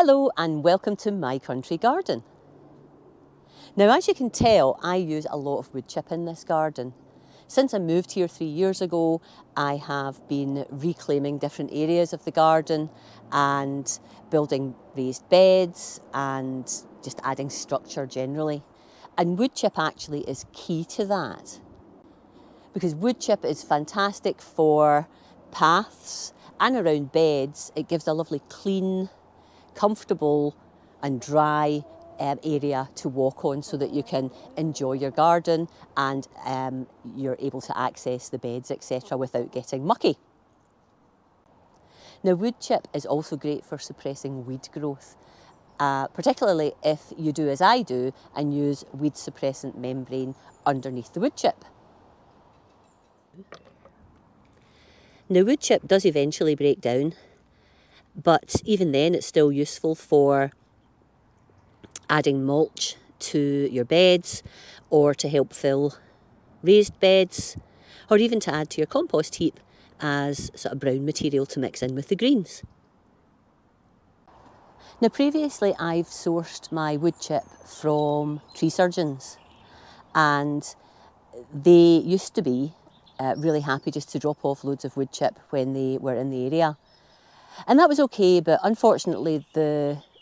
Hello and welcome to my country garden. Now, as you can tell, I use a lot of wood chip in this garden. Since I moved here 3 years ago, I have been reclaiming different areas of the garden and building raised beds and just adding structure generally. And wood chip actually is key to that, because wood chip is fantastic for paths and around beds. It gives a lovely clean, comfortable and dry area to walk on so that you can enjoy your garden and you're able to access the beds, etc., without getting mucky. Now, wood chip is also great for suppressing weed growth, particularly if you do as I do and use weed suppressant membrane underneath the wood chip. Now, wood chip does eventually break down, but even then it's still useful for adding mulch to your beds, or to help fill raised beds, or even to add to your compost heap as sort of brown material to mix in with the greens. Now, previously I've sourced my wood chip from tree surgeons, and they used to be really happy just to drop off loads of wood chip when they were in the area. And that was okay, but unfortunately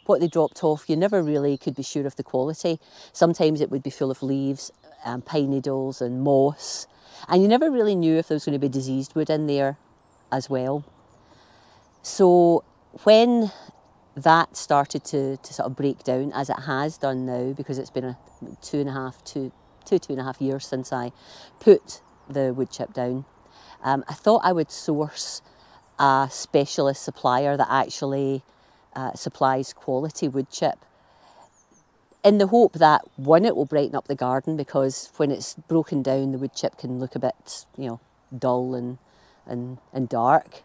what they dropped off, you never really could be sure of the quality. Sometimes it would be full of leaves, pine needles and moss, and you never really knew if there was going to be diseased wood in there as well. So when that started to sort of break down, as it has done now, because it's been two and a half years since I put the wood chip down, I thought I would source a specialist supplier that actually supplies quality wood chip, in the hope that, one, it will brighten up the garden, because when it's broken down the wood chip can look a bit, dull and dark,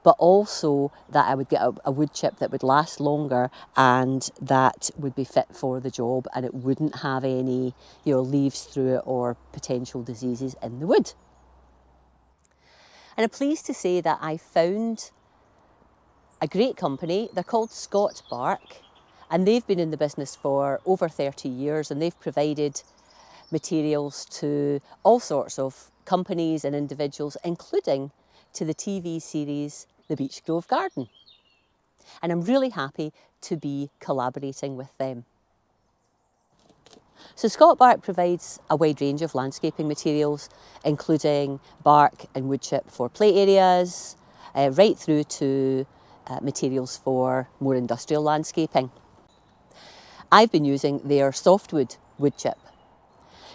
but also that I would get a wood chip that would last longer and that would be fit for the job, and it wouldn't have any leaves through it or potential diseases in the wood. And I'm pleased to say that I found a great company. They're called Scotbark, and they've been in the business for over 30 years, and they've provided materials to all sorts of companies and individuals, including to the TV series The Beech Grove Garden. And I'm really happy to be collaborating with them. So Scotbark provides a wide range of landscaping materials, including bark and wood chip for play areas, right through to materials for more industrial landscaping. I've been using their softwood wood chip.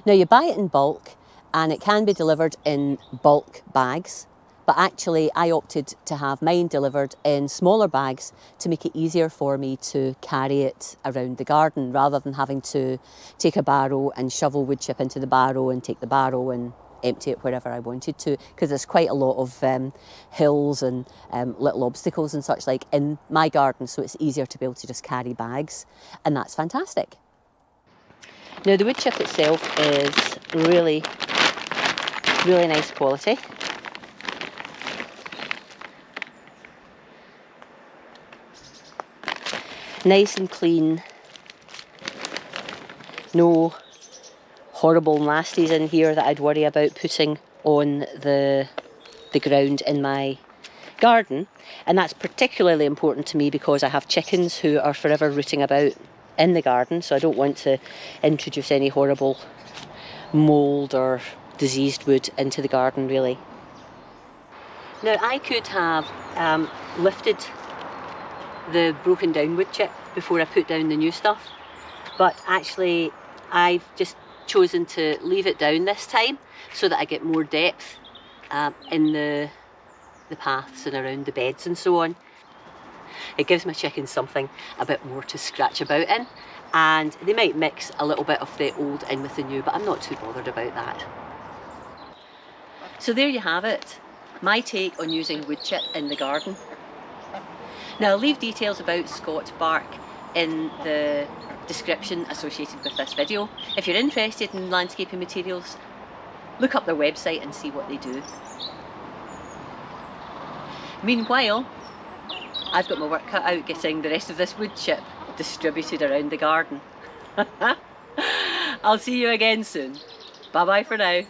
Now, you buy it in bulk and it can be delivered in bulk bags, but actually I opted to have mine delivered in smaller bags to make it easier for me to carry it around the garden, rather than having to take a barrow and shovel wood chip into the barrow and take the barrow and empty it wherever I wanted to, because there's quite a lot of hills and little obstacles and such like in my garden, so it's easier to be able to just carry bags, and that's fantastic. Now, the wood chip itself is really, really nice quality. Nice and clean, no horrible nasties in here that I'd worry about putting on the ground in my garden. And that's particularly important to me because I have chickens who are forever rooting about in the garden, so I don't want to introduce any horrible mould or diseased wood into the garden, really. Now, I could have lifted the broken down wood chip before I put down the new stuff, but actually I've just chosen to leave it down this time so that I get more depth in the paths and around the beds and so on. It gives my chickens something a bit more to scratch about in, and they might mix a little bit of the old in with the new, but I'm not too bothered about that. So there you have it, my take on using wood chip in the garden. Now, I'll leave details about Scotbark in the description associated with this video. If you're interested in landscaping materials, look up their website and see what they do. Meanwhile, I've got my work cut out getting the rest of this wood chip distributed around the garden. I'll see you again soon. Bye bye for now.